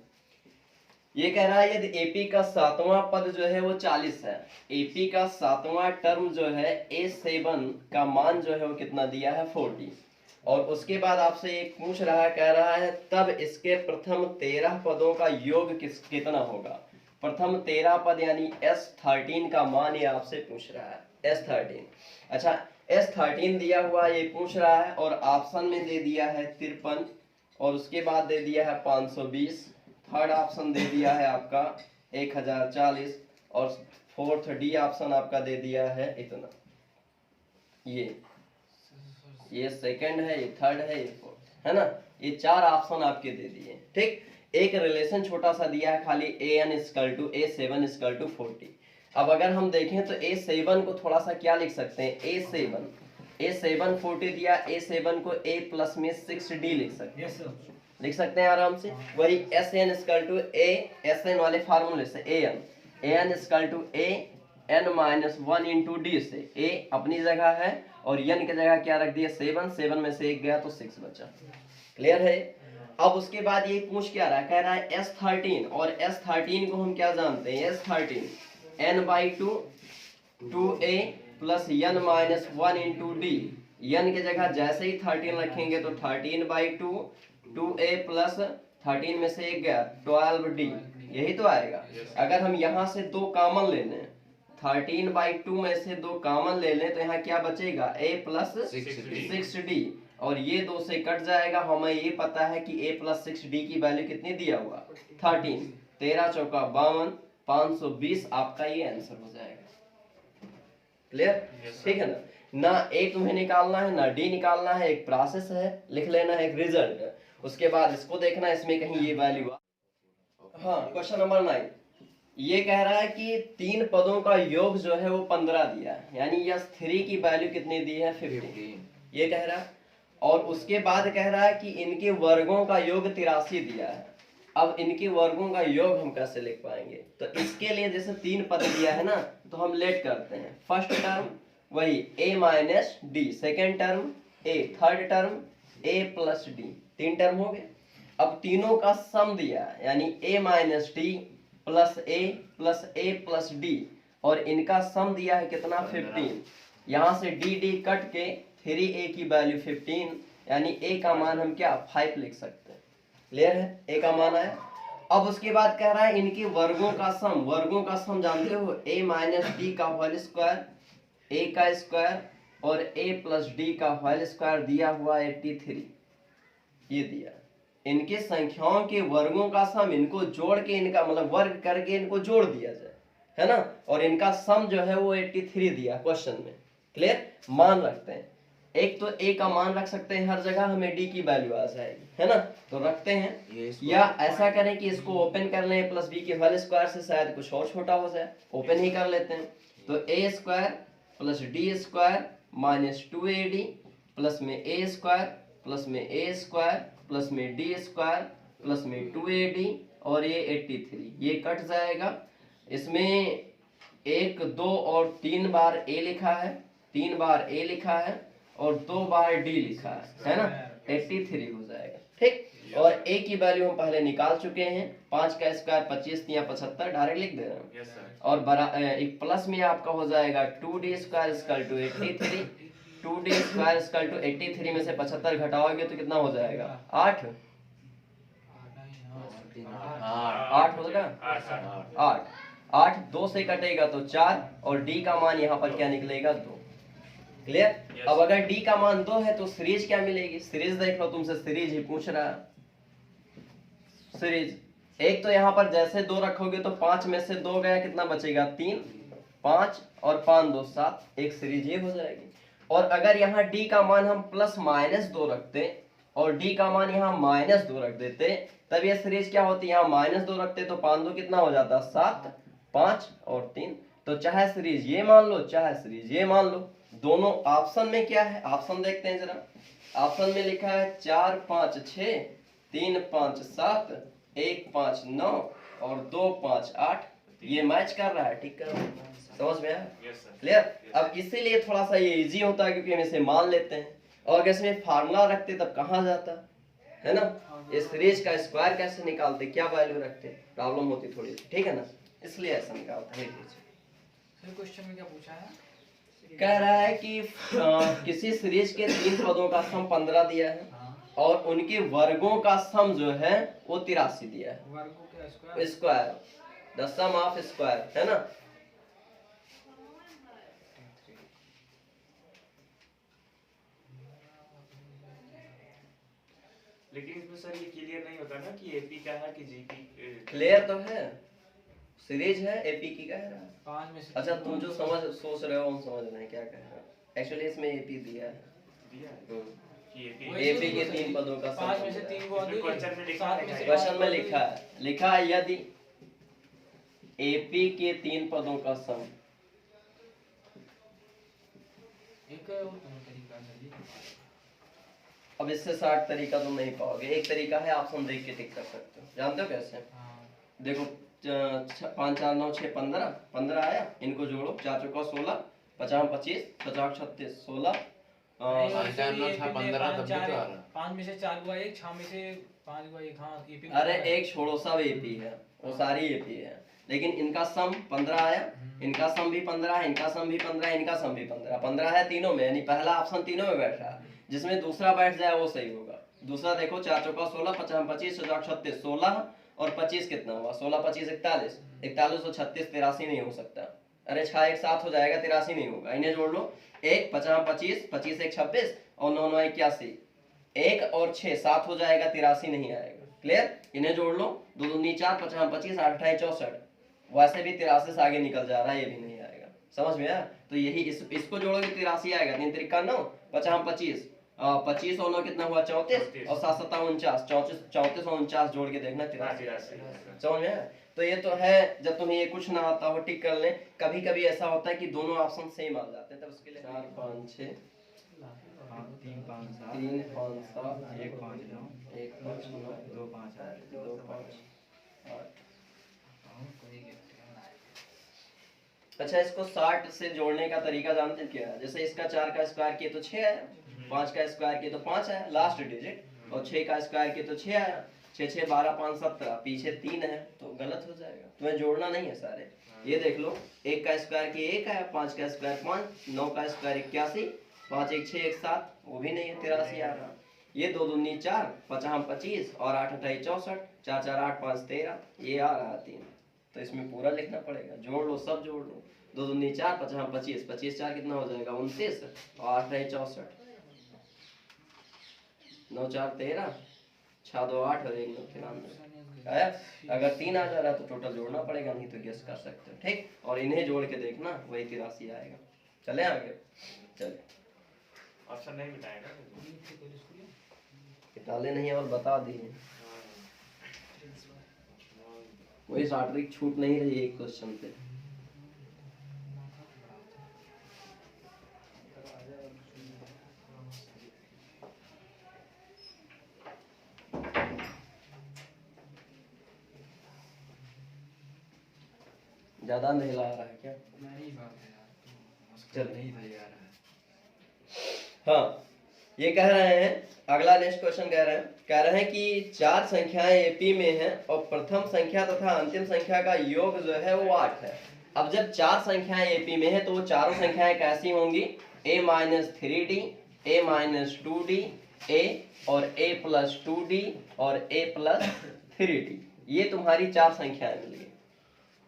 Speaker 1: ये कह रहा है यदि एपी का 7वां पद जो है वो 40 है, एपी का 7वां टर्म जो है A7 का मान जो है वो कितना दिया है 40, और उसके बाद आपसे एक पूछ रहा है, कह रहा है तब इसके प्रथम 13 पदों का योग कितना होगा। प्रथम 13 पद यानी S13 का मान ये आपसे पूछ रहा है, S13। अच्छा, S13 दिया हुआ ये पूछ रहा है और ऑप्शन में दे दिया है 53 और उसके बाद दे दिया है 520, थर्ड ऑप्शन दे दिया है आपका 1040 और फोर्थ डी ऑप्शन आपका दे दिया है इतना। ये सेकंड है, ये थर्ड है, ये फोर्थ है ना। ये 4 ऑप्शन आपके दे दिए, ठीक। एक रिलेशन छोटा सा दिया है खाली, an = A7 = 40। अब अगर हम देखें तो A7 को थोड़ा सा क्या लिख सकते हैं, A7 40 दिया, A7 को a प्लस में 6d लिख सकते हैं,
Speaker 4: यस सर।
Speaker 1: लिख सकते हैं आराम से। वही Sn = a, Sn वाले फार्मूले से an = a n-1 × d से a अपनी जगह है और n की जगह क्या रख दिया 7 में से 1 गया तो 6 बचा, क्लियर है। अब उसके बाद ये पूछ क्या रहा है, कह रहा है S13, और S13 को हम क्या जानते हैं, S13 n/2 2a + n-1 × d, n की जगह जैसे ही 13 रखेंगे तो 13/2 2a + 13 में से 1 गया 12d, यही तो आएगा। अगर हम यहाँ से 2 कॉमन ले लें, 13/2 में से 2 कॉमन ले लें तो यहाँ क्या बचेगा a + 6d, और ये 2 से कट जाएगा। हमें ये पता है कि a प्लस 6d की वैल्यू कितनी दिया हुआ 13, 13 चौका 52, 520 आपका ये आंसर हो जाएगा। क्लियर? ठीक है ना a तुम्हें निकालना है ना d निकालना है, एक प्रोसेस है, लिख लेना है एक रिजल्ट, उसके बाद इसको देखना इसमें कहीं ये वैल्यू। हाँ, क्वेश्चन नंबर 9 ये कह रहा है कि 3 पदों का योग जो है वो 15 दिया है, यानी यस 3 की वैल्यू कितनी दी है 15 ये कह रहा है। और उसके बाद कह रहा है कि इनके वर्गों का योग 83 दिया है। अब इनके वर्गों का योग हम कैसे लिख पाएंगे? तो इसके लिए जैसे 3 पद दिया है ना, तो हम लेट करते हैं। फर्स्ट टर्म वही a minus D, second term a, third term a plus D, 3 term हो गए। अब तीनों का सम दिया है, यानी a minus D plus a plus D, और इनका सम दिया है कितना 15। यहाँ से डी कट के 3a की वैल्यू 15, यानी a का मान हम क्या 5 लिख सकते हैं। क्लियर है? a का मान आया। अब उसके बाद कह रहा है इनके वर्गों का सम, वर्गों का सम जानते हो a माइनस डी का होल स्क्वायर, a का स्क्वायर और a प्लस डी का होल स्क्वायर दिया हुआ 83, ये दिया। इनके संख्याओं के वर्गों का सम, इनको जोड़ के इनका मतलब वर्ग करके इनको जोड़ दिया जाए, है ना, और इनका सम जो है वो 83 दिया क्वेश्चन में। क्लियर? मान रखते हैं, एक तो a का मान रख सकते हैं हर जगह, हमें d की वैल्यू आ जाएगी, है ना, तो रखते हैं। या ऐसा करें कि इसको ओपन कर लें, प्लस b के होल स्क्वायर से शायद कुछ और छोटा हो जाए, ओपन ही कर लेते हैं। तो a square plus D square minus 2ad plus में a स्क्वायर प्लस में a स्क्वायर प्लस में डी स्क्वायर प्लस में 2ad और ये 83, ये कट जाएगा। इसमें 1, 2 और 3 बार a लिखा है, 3 बार a लिखा है और 2 बार d लिखा है ना, 83 हो जाएगा। ठीक, और a की वैल्यू हम पहले निकाल चुके हैं, 5 का स्क्वायर 25 या 75 डायरेक्ट लिख दे रहे हैं। और एक प्लस में आपका हो जाएगा 2d square equal to 83, 2d square equal to 83 में से 75 घटाओगे तो कितना हो जाएगा 8, 8 होगा 8, 8 2 से कटेगा तो 4 और d का मान यहाँ पर क्या निकलेगा 2। क्लियर? अब अगर d का मान 2 है तो सीरीज क्या मिलेगी? सीरीज देख लो, तुमसे सीरीज ही पूछ रहा है। सीरीज एक तो यहाँ पर जैसे 2 रखोगे तो 5 में से 2 गया, कितना बचेगा 3, 5 और 5 2 7, एक सीरीज ये हो जाएगी। और अगर यहाँ d का मान हम प्लस माइनस 2 रखते और d का मान यहाँ माइनस 2 रख देते, तब ये सीरीज क्या होती है? यहाँ माइनस 2 रखते तो 5 2 कितना हो जाता 7, 5 और 3। तो चाहे सीरीज ये मान लो चाहे सीरीज ये मान लो, दोनों ऑप्शन में क्या है, ऑप्शन देखते हैं जरा। ऑप्शन में लिखा है 4 5 6, 3 5 7, 1 5 9 और 2 5 8, ये मैच कर रहा है। ठीक कर रहा है, समझ में आया? क्लियर? अब इसीलिए थोड़ा सा ये इजी होता है क्योंकि हम इसे मान लेते हैं, और अगर इसमें फार्मूला रखते तब कहाँ जाता, है ना, इस सीरीज का स्क्वायर कैसे निकालते, क्या वैल्यू रखते, प्रॉब्लम होती थोड़ी सी, ठीक है ना, इसलिए ऐसा निकालते हैं।
Speaker 4: क्वेश्चन में क्या पूछा है?
Speaker 1: कह रहा है कि किसी सीरीज के 3 पदों का सम 15 दिया है और उनके वर्गों का सम जो है वो 83 दिया है।
Speaker 4: वर्गों के square,
Speaker 1: square, the sum of square, है ना।
Speaker 2: लेकिन इसमें सर ये क्लियर नहीं होता ना कि एपी क्या है कि जीपी।
Speaker 1: क्लियर तो है, सीरीज है, एपी की कह रहा है।
Speaker 4: 5 में से
Speaker 1: अच्छा, तुम जो सोच रहे हो हम समझ रहे हैं क्या कह रहे हो। एक्चुअली इसमें एपी दिया है,
Speaker 2: दिया है कि
Speaker 4: वही
Speaker 1: एपी के 3 पदों का
Speaker 4: 5 में से 3 को
Speaker 2: इसमें क्वेश्चन में लिखा है क्या?
Speaker 1: क्वेश्चन में लिखा है यदि एपी के 3 पदों का सम,
Speaker 4: एक और तरीका है।
Speaker 1: अब इससे 60 तरीका तुम नहीं पाओगे। एक तरीका है, ऑप्शन देख के टिक कर सकते हो। जानते हो कैसे? देखो 5 4 9 6 15, 15 आया, इनको जोड़ो, 4 चौका 16, 50 25, 50 36 16,
Speaker 3: 5 4 9 6 15 तब भी तो आ रहा है।
Speaker 4: 5 में से 4 हुआ 1, 6 में से 5 हुआ 1। हाँ, एपी।
Speaker 1: अरे एक छोड़ो, सब एपी है, वो सारी एपी है, लेकिन इनका सम 15 आया, इनका सम भी 15 है, इनका सम भी 15 है, इनका सम भी 15, 15 है तीनों में, यानी पहला ऑप्शन तीनों में बैठ रहा है, जिसमें दूसरा बैठ जाए वो सही होगा। दूसरा देखो 4 चौका 16, 50 25, 36 16 और 25 कितना हुआ, 16 25 41, 41 और 36 83 नहीं हो सकता। अरे 6 एक साथ हो जाएगा, 83 नहीं होगा। इन्हें जोड़ लो, 1 50 25, 25 1 26 और 9 9 81, 1 और 6 7 हो जाएगा, 83 नहीं आएगा। क्लियर? इन्हें जोड़ लो, 2 दूनी 4, 5 25, 8 28 64। वैसे भी 83 से आगे निकल जा रहा है, ये भी नहीं आएगा। समझ में आया? तो यही इसको जोड़ोगे 83 आएगा। 3 त्रिका 9, 5 25, 25 और 9 कितना हुआ 34, और 7 7 49, 34 और 49 जोड़ के देखना 83। समझ में आया? तो ये तो है, जब तुम्हें ये कुछ ना आता हो टिक कर ले। कभी कभी ऐसा होता है कि दोनों ऑप्शन सेम आ जाते हैं, तब उसके लिए 4 5 6
Speaker 5: 3 5 7
Speaker 1: 3 5 7
Speaker 5: 1 5 9
Speaker 1: 1 5 9
Speaker 5: 2 5 8
Speaker 1: 2 5 8। अच्छा, इसको 60 से जोड़ने का तरीका जानते हैं क्या? जैसे इसका 4 का स्क्वायर किए तो 6 आया, 5 का स्क्वायर किए तो 5 आया लास्ट डिजिट, और 6 का स्क्वायर किए तो 6 आया। 6 6 12 5 17, पीछे 3 है तो गलत हो जाएगा। तुम्हें जोड़ना नहीं है सारे। ये देख लो, 1 का स्क्वायर किए 1 आया, 5 का स्क्वायर 5, 9 का स्क्वायर 81, 5 1 6 1 7, वो भी नहीं है, 83 आ रहा। ये 2 दूनी 4, 5 25 और 8 28 64, 4 4 8 5 13, ये आ रहा 3। तो इसमें पूरा लिखना पड़ेगा। जोड़ लो, सब जोड़ लो। 2 दूनी 4, 5 25, 25 4 कितना हो जाएगा 29, और 8 28 64, 9 4 13, 6 2 8 और 1 9 93 आया। अगर 3 आ जा रहा है तो टोटल जोड़ना पड़ेगा, नहीं तो गेस कर सकते हो। ठीक, और इन्हें जोड़ के देखना, वही 83 आएगा। चले आगे, चले।
Speaker 2: ऑप्शन नहीं बताएगा।
Speaker 1: निकाले नहीं और बता दिए, वही शॉर्ट ट्रिक छूट नहीं रही एक क्वेश्चन पे। ज्यादा अंधेला आ रहा है क्या?
Speaker 5: नहीं बात है यार,
Speaker 1: चल।
Speaker 5: नहीं था यार।
Speaker 1: हाँ, ये कह रहे हैं, अगला नेक्स्ट क्वेश्चन कह रहे हैं कि 4 संख्याएं एपी में हैं और प्रथम संख्या तथा अंतिम संख्या का योग जो है वो 8 है। अब जब 4 संख्याएं एपी में है तो वो चारों संख्याएं कैसी होंगी? a-3d, a-2d, a और a+2d और a+3d। ये तुम्हारी 4 संख्याएं मिली,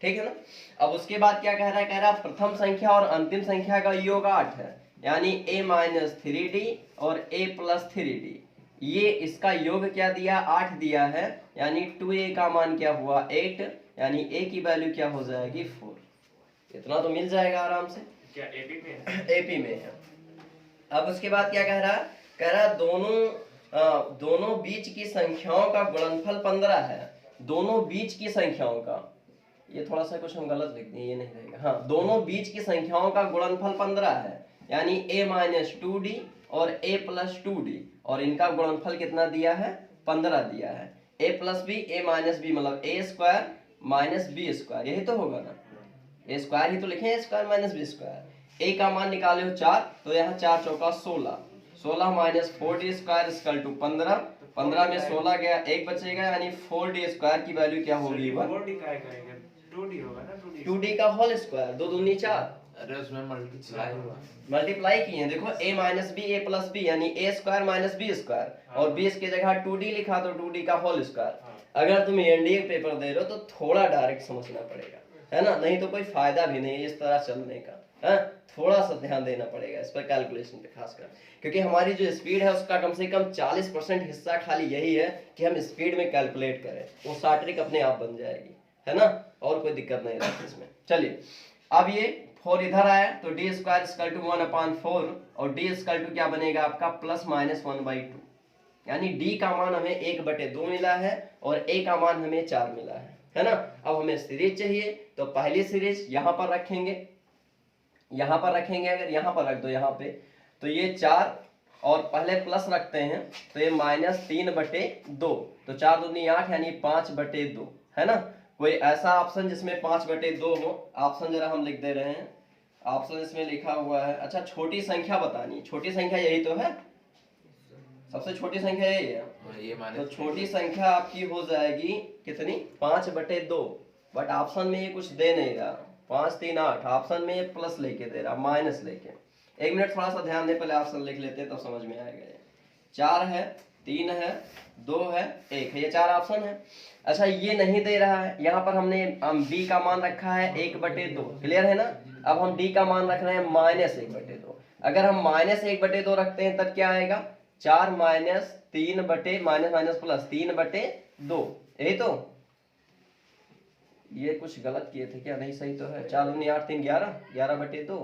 Speaker 1: ठीक है ना? अब उसके बाद क्या कह रहा है? प्रथम संख्या और अंतिम संख्या का योग 8 है, यानी a-3d और a+3d। ये इसका योग क्या दिया? 8 दिया है, यानी 2a का मान क्या हुआ? 8, यानी a की वैल्यू क्या हो जाएगी? 4। इतना तो मिल जाएगा आराम से।
Speaker 2: क्या एपी में है?
Speaker 1: एपी में है। अब उसके बाद क्या कह रहा है? दोनों बीच की संख्याओं का गुणनफल 15 है। दोनों बीच की संख्याओं का, ये थोड़ा सा कुछ हम गलत लिख दिए, ये नहीं रहेगा। हाँ, दोनों बीच की संख्याओं का गुणनफल 15 है, यानी a-2d और a+2d, और इनका गुणनफल कितना दिया है? 15 दिया है। a+b, a-b मतलब a² - b², यही तो होगा ना? a² ही तो लिखे, a² - b²। a का मान निकाले हो 4, तो यहाँ 4 चौका 16, 16 - 4d² 15, 15 में 16 गया, 1 बचेगा, यानी 4d² की वैल्यू क्या होगी?
Speaker 2: 4d का करेंगे, 2d होगा ना,
Speaker 1: 2d का होल स्क्वायर, 2 दूनी 4।
Speaker 3: अरे उसमें मल्टीप्लाई हुआ,
Speaker 1: मल्टीप्लाई किए हैं, देखो a-b a+b, यानी a² - b², और b की जगह 2d लिखा तो 2d का होल स्क्वायर। अगर तुम एनडीए पेपर दे रहे हो तो थोड़ा डायरेक्ट समझना पड़ेगा, है ना? नहीं तो कोई फायदा भी नहीं है इस तरह चलने का, है? थोड़ा सा ध्यान देना पड़ेगा इस पर, कैलकुलेशन पे खासकर, क्योंकि हमारी जो स्पीड है उसका कम से कम 40% हिस्सा खाली यही है कि हम स्पीड में कैलकुलेट करें। वो शॉर्ट ट्रिक अपने आप बन जाएगी, है ना? और कोई दिक्कत नहीं रहती इसमें। चलिए, अब ये 4 इधर आया तो d² = 1/4, और d = क्या बनेगा आपका? +-1/2, यानी d का मान हमें 1/2 मिला है और a का मान हमें 4 मिला है ना? अब हमें सीरीज चाहिए, तो पहली सीरीज यहाँ पर रखेंगे, अगर यहाँ पर रख दो यहाँ पे, तो ये 4 और पहले प्लस रखते हैं तो ये -3/2, तो 4 दूनी 8, यानी 5/2, है ना? कोई ऐसा ऑप्शन जिसमें 5/2 हो? ऑप्शन जरा हम लिख दे रहे हैं, ऑप्शन इसमें लिखा हुआ है। अच्छा, छोटी संख्या बतानी, छोटी संख्या यही तो है, सबसे छोटी संख्या यही है।
Speaker 3: ये माने
Speaker 1: तो छोटी संख्या आपकी हो जाएगी कितनी? 5/2, बट ऑप्शन में ये कुछ दे नहीं रहा, 5 3 8, ऑप्शन में ये प्लस लेके दे रहा, माइनस लेके। 1 मिनट थोड़ा सा ध्यान दे, पहले ऑप्शन लिख लेते हैं तब समझ में आएगा। 4 है, 3 है, 2 है, 1 है, ये 4 ऑप्शन है। अच्छा, ये नहीं दे रहा है, यहाँ पर हमने b का मान रखा है 1/2, क्लियर है ना? अब हम d का मान रख रहे हैं -1/2। अगर हम -1/2 रखते हैं तब क्या आएगा? 4 - 3 बटे माइनस माइनस प्लस 3 बटे 2, यही तो। ये कुछ गलत किए थे क्या? नहीं सही तो है। 4 दूनी 8 3 11, 11 बटे 2,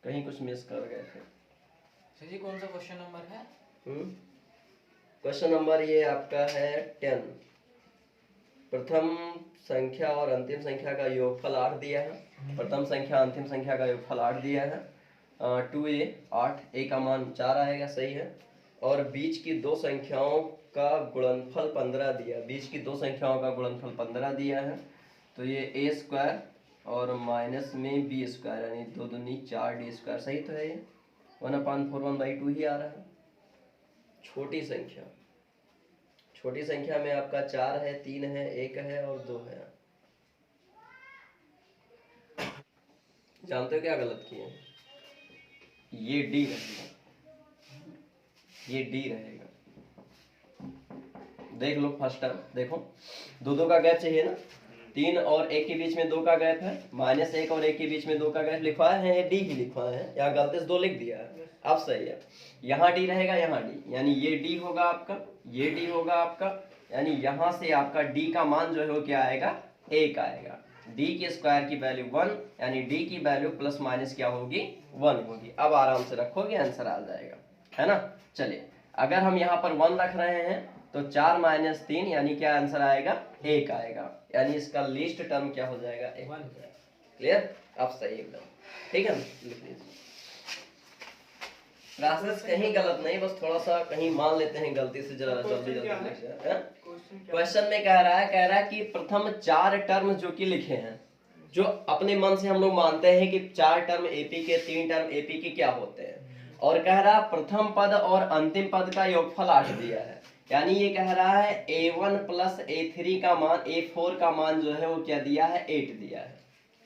Speaker 1: कहीं कुछ मिस कर गए थे।
Speaker 4: सर जी कौन सा क्वेश्चन नंबर है?
Speaker 1: क्वेश्चन नंबर ये आपका है 10। प्रथम संख्या और अंतिम संख्या का योगफल 8 दिया है। प्रथम संख्या अंतिम संख्या का योगफल 8 दिया है। 2a 8, a का मान 4 आएगा, सही है। और बीच की दो संख्याओं का गुणनफल 15 दिया। बीच की दो संख्याओं का गुणनफल 15 दिया है। तो ये a स्क्वायर और माइनस में b स्क्वायर यानी 2 दूनी 4d स्क्वायर, सही तो है। ये 1/4 ही आ रहा है। छोटी संख्या, छोटी संख्या में आपका 4 है, 3 है, 1 है और 2 है। जानते हो क्या गलत किए? ये डी रहेगा, ये डी रहेगा। देख लो फर्स्ट टर्म, देखो 2 का गैप चाहिए ना। 3 और 1 के बीच में 2 का गैप है, -1 और 1 के बीच में 2 का गैप लिखवाया है, डी ही लिखवाया है। यहाँ गलती से 2 लिख दिया है, अब सही है। यहाँ डी रहेगा, यहाँ डी, यानी ये डी होगा आपका, ये डी होगा आपका, यानी यहाँ से आपका डी का मान जो है वो क्या आएगा? 1 आएगा। डी के स्क्वायर की वैल्यू 1, यानी डी की वैल्यू प्लस माइनस क्या होगी? 1 होगी। अब आराम से रखोगे, आंसर आ जाएगा, है ना। चलिए, अगर हम यहाँ पर 1 रख रहे हैं तो 4 - 3 यानी क्या आंसर आएगा? 1 आएगा। यानी इसका लीस्ट टर्म क्या हो जाएगा? 1। क्लियर? अब सही एकदम, ठीक है ना। लिख लीजिए। प्रोसेस कहीं गलत नहीं, बस थोड़ा सा कहीं मान लेते हैं गलती से, जरा जल्दी लिख जाए। क्वेश्चन में कह रहा है कि प्रथम 4 टर्म जो कि लिखे हैं, जो अपने मन से हम लोग मानते हैं कि 4 टर्म एपी के, 3 टर्म एपी के क्या होते हैं, और कह रहा है प्रथम पद और अंतिम पद का योगफल 8 दिया है। यानी ये कह रहा है a1 प्लस a3 का मान, a4 का मान जो है वो क्या दिया है? 8 दिया है,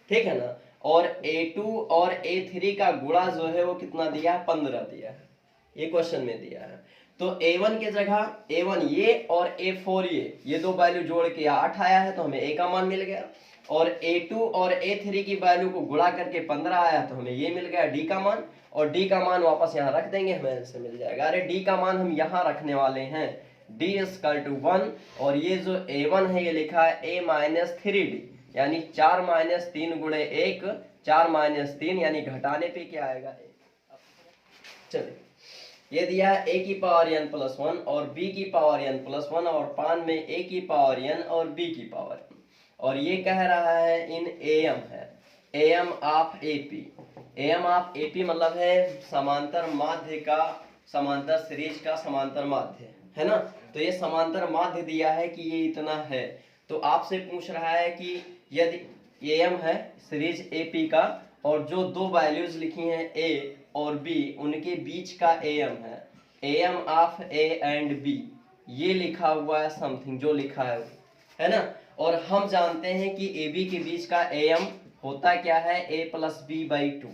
Speaker 1: ठीक है ना। और a2 और a3 का गुणा जो है वो कितना दिया है? 15 दिया है, ये क्वेश्चन में दिया है। तो a1 के जगह a1 ये और a4 ये 2 वैल्यू जोड़ के 8 आया है, तो हमें a का मान मिल गया। और a2 और a3 की वैल्यू को गुणा करके 15 आया, तो हमें ये मिल गया d का मान। और d का मान वापस यहाँ रख देंगे, हमें आंसर मिल जाएगा। अरे d का मान हम यहाँ रखने वाले हैं, d = 1, और ये जो a1 है ये लिखा है a - 3d, यानी 4 - 3 गुणे 1, 4 - 3 यानी घटाने पे क्या आएगा? 1। चलिए, ये दिया है a की पावर n + 1 और b की पावर n + 1 और पान में a की पावर n और b की पावर n, और ये कह रहा है इन am है, am of ap। am of ap मतलब है समांतर माध्य का, समांतर सीरीज का समांतर माध्य, है ना। तो ये समांतर माध्य दिया है कि ये इतना है। तो आपसे पूछ रहा है कि यदि am है सीरीज AP का, और जो 2 वैल्यूज लिखी हैं A और B, उनके बीच का am है, am of A and B, ये लिखा हुआ है समथिंग, जो लिखा है ना। और हम जानते हैं कि AB के बीच का am होता क्या है? A + B/2,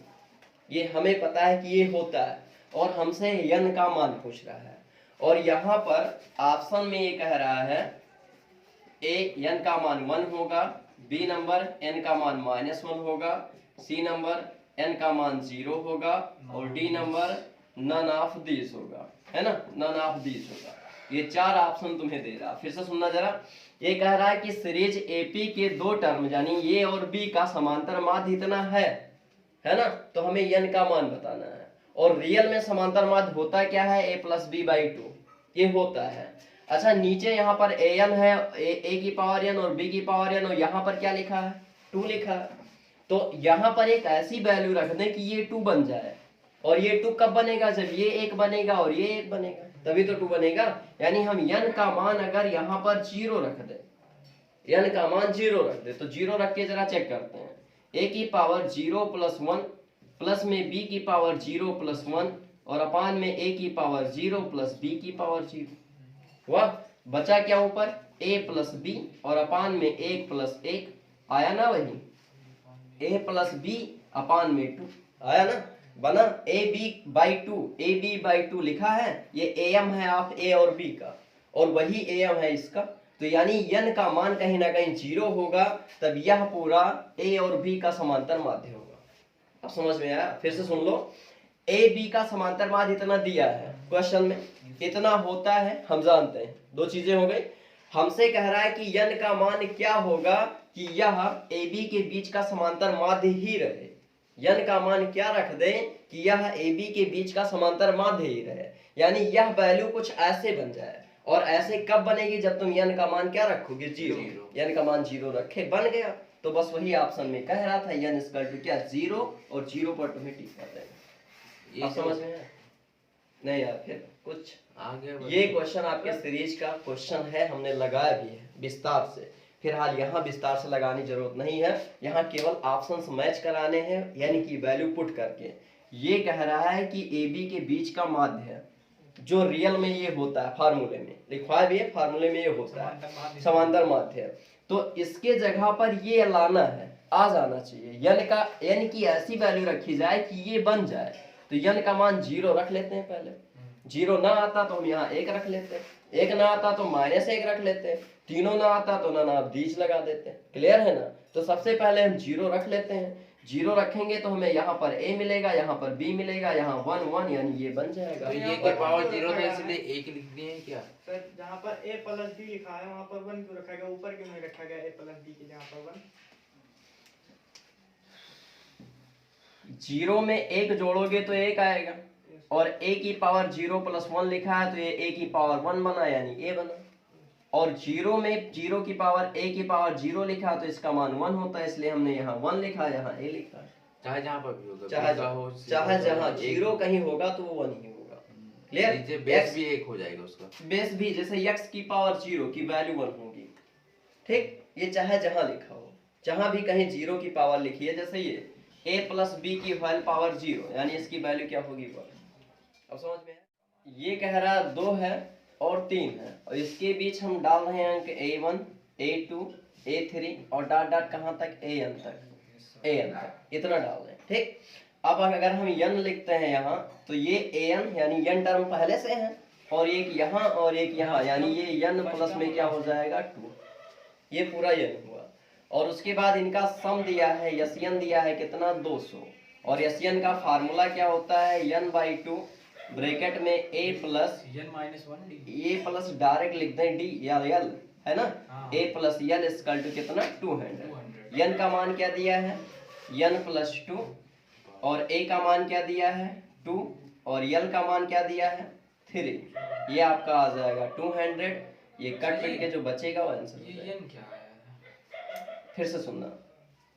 Speaker 1: ये हमें पता है कि ये होता है, और हमसे n का मान पूछ रहा है। और यहाँ पर ऑप्शन में ये कह रहा है A n का मान 1 होगा, B नंबर n का मान -1 होगा, C नंबर n का मान 0 होगा, और D number none of this होगा, है ना, नन ऑफ दिस होगा। ये 4 ऑप्शन तुम्हें दे रहा। फिर से सुनना जरा। ये कह रहा है कि सीरीज AP के 2 टर्म यानी A और B का समांतर माध्य इतना है ना, तो हमें n का मान बताना है। और रियल में समांतर माध्य होता क्या है? A + B/2, ये होता है। अच्छा, नीचे यहाँ पर an है, a की पावर n और b की पावर n, और यहाँ पर क्या लिखा है? 2 लिखा है। तो यहाँ पर एक ऐसी वैल्यू रख दें कि ये 2 बन जाए। और ये 2 कब बनेगा? जब ये 1 बनेगा और ये 1 बनेगा, तभी तो 2 बनेगा। यानी हम n का मान अगर यहाँ पर 0 रख दें, n का मान 0 रख दे, तो 0 रख के जरा चेक करते हैं। a की पावर 0 + 1 प्लस में b की पावर 0 + 1 और अपान में a की पावर 0 + b की पावर 0। वाह, बचा क्या ऊपर? a + b और अपान में 1 + 1 आया ना, वही a + b अपान में 2 आया ना, बना ab/2, ab/2 लिखा है। ये am है ऑफ a और b का, और वही am है इसका। तो यानी n का मान कहीं ना कहीं 0 होगा, तब यह पूरा a और b का समांतर माध्य होगा। अब समझ में आया? फिर से सुन लो। a b का समांतर माध्य इतना दिया है, क्वेश्चन में इतना होता है, हम जानते हैं। दो चीजें हो गई। हमसे कह रहा है कि n का मान क्या होगा कि यह AB के बीच का समांतर माध्य ही रहे। n का मान क्या रख दें कि यह AB के बीच का समांतर माध्य ही रहे, यानी यह वैल्यू कुछ ऐसे बन जाए। और ऐसे कब बनेगी? जब तुम n का मान क्या रखोगे? 0। n का मान 0 रखे, बन गया। तो बस वही ऑप्शन में कह रहा था, n इक्वल टू क्या 0 और 0 पर तुम्हें टिक कर देना। अब समझ में आया? नहीं यार, फिर कुछ
Speaker 3: आगे
Speaker 1: ये क्वेश्चन आपके सीरीज का क्वेश्चन है, हमने लगाया भी है विस्तार से। फिलहाल यहाँ विस्तार से लगाने की जरूरत नहीं है, यहाँ केवल ऑप्शंस मैच कराने हैं, यानी कि वैल्यू पुट करके। ये कह रहा है कि ए बी के बीच का माध्य है, जो रियल में ये होता है, फार्मूले में लिखवा भी है, फार्मूले में ये होता है समांतर माध्य है। तो इसके जगह पर ये लाना है, आ जाना चाहिए। n की ऐसी वैल्यू रखी जाए कि ये बन जाए। तो n का मान 0 रख लेते हैं पहले। 0 ना आता तो हम यहाँ 1 रख लेते हैं, 1 ना आता तो -1 रख लेते हैं, तीनों ना आता तो ना बीच लगा देते हैं। क्लियर है ना? तो सबसे पहले हम 0 रख लेते हैं। 0 रखेंगे तो हमें यहाँ पर a मिलेगा, यहाँ पर b मिलेगा, यहाँ 1 1, यानी ये बन जाएगा।
Speaker 3: तो ये के पावर 0 था इसलिए 1 लिख दिए हैं क्या?
Speaker 6: सर जहाँ पर a प्लस b लिखा है वहाँ पर 1 क्यों रखा गया? ऊपर क्यों नहीं रखा गया a प्लस b के जहाँ पर 1?
Speaker 1: 0 में 1 जोड़ोगे तो 1 आएगा, और a की पावर 0 + 1 लिखा है तो ये a की पावर 1 बना, यानी a बना। और 0 में 0 की पावर a की पावर 0 लिखा तो इसका मान 1 होता है, इसलिए हमने यहाँ 1 लिखा, यहाँ a लिखा।
Speaker 3: चाहे जहाँ पर भी होगा,
Speaker 1: चाहे जहाँ 0 कहीं होगा तो वो 1 ही होगा। क्लियर?
Speaker 3: नीचे बेस भी 1 हो जाएगा उसका।
Speaker 1: बेस भी, जैसे x की पावर 0 की वैल्यू 1 होगी। ठीक, ये चाहे जहाँ लिखा हो, जहाँ भी कहीं 0 की पावर लिखी है, जैसे ये a + b की होल पावर 0, यानी इसकी वैल्यू क्या होगी? 1। अब समझ में है? ये कह रहा 2 है और 3 है, और इसके बीच हम डाल रहे हैं अंक a1 a2 a3 और डॉट डॉट कहाँ तक? an तक, इतना डाल रहे हैं। ठीक, अब अगर हम n लिखते हैं यहाँ, तो ये an यानी n टर्म पहले से है, और एक यहाँ और एक यहाँ, यानी ये n प्लस में क्या हो जाएगा? 2। ये पूरा n हुआ। और उसके बाद इनका सम दिया है, SN दिया है कितना? 200। और SN का फार्मूला क्या होता है? n/2 ब्रैकेट में a plus
Speaker 4: n-1
Speaker 1: plus direct लिख दें d या l, है ना?
Speaker 4: हाँ।
Speaker 1: a plus l equal to कितना? 200। n का मान क्या दिया है? n + 2, और a का मान क्या दिया है? 2, और l का मान क्या दिया है? 3। ये आपका आ जाएगा 200। ये कट पिट के जो बचेगा वो आंसर हो
Speaker 4: ये
Speaker 1: जाएगा।
Speaker 4: n क्या है?
Speaker 1: फिर से सुनना,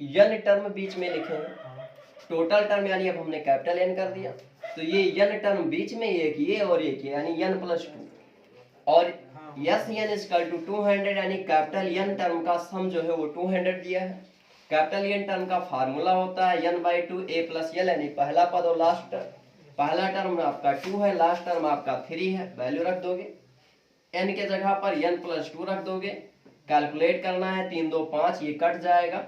Speaker 1: n टर्म बीच में लिखे हैं, टोटल टर्म यानी अब हमने कैपिटल N कर दिया, तो ये n टर्म बीच में एक ये और एक ये, यानी n + 2, और SN = 200, यानी कैपिटल N टर्म का सम जो है वो 200 दिया है। कैपिटल N टर्म का फार्मूला होता है n/2 a + l, यानी पहला पद और लास्ट टर्म। पहला टर्म आपका 2 है, लास्ट टर्म आपका 3 है। वैल्यू रख दोगे, n के जगह पर n + 2 रख दोगे। कैलकुलेट करना है, 3 2 5, ये कट जाएगा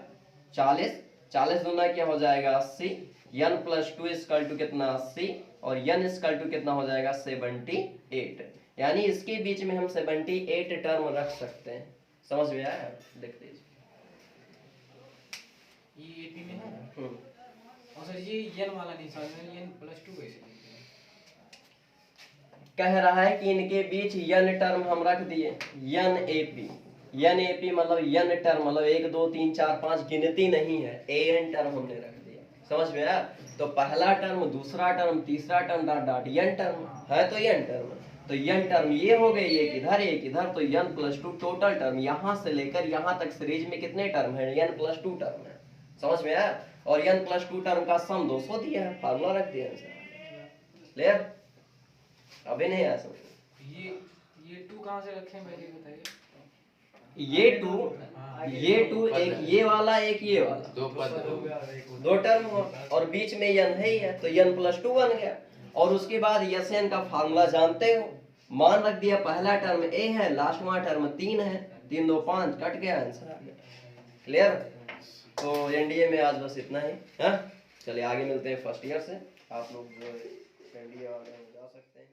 Speaker 1: 40, 40 दूना क्या हो जाएगा? 80। n + 2 इक्वल टू कितना? 80, और n इक्वल टू कितना हो जाएगा? 78। यानी इसके बीच में हम 78 टर्म रख सकते हैं। समझ में आया? देखते हैं।
Speaker 4: ये AP में है। और सर ये n वाला नहीं समझ में, n + 2 कैसे लिखते हैं?
Speaker 1: कह रहा है कि इनके बीच n टर्म हम रख दिए, NAP मतलब n टर्म, मतलब 1 2 3 4 5 गिनती नहीं है, an टर्म हमने रख दिया। समझ में आया? तो पहला टर्म, दूसरा टर्म, तीसरा term, dot dot n term है, तो n टर्म, तो n टर्म ये हो गए, एक इधर एक इधर, तो n + 2 टोटल टर्म। यहाँ से लेकर यहाँ तक सीरीज में कितने टर्म है? n + 2 टर्म है। समझ में आया? और n + 2 टर्म का सम 200 दिया है, फार्मूला रख दिया है। क्लियर? अभी नहीं आया समझ?
Speaker 4: ये 2 कहाँ से रखे हैं पहले बताइए?
Speaker 1: ये 2 एक ये वाला, एक ये वाला,
Speaker 3: 2 पद हो।
Speaker 1: 2 टर्म हो, और बीच में n है ही है, तो n + 2 बन गया। और उसके बाद SN का फार्मूला जानते हो, मान रख दिया, पहला टर्म a है, लास्ट वाला टर्म 3 है, 3 2 5 कट गया, आंसर आ गया। क्लियर? तो NDA में आज बस इतना ही। हाँ, चलिए आगे मिलते हैं फर्स्ट ईयर से। आप लोग NDA जा सकते हैं।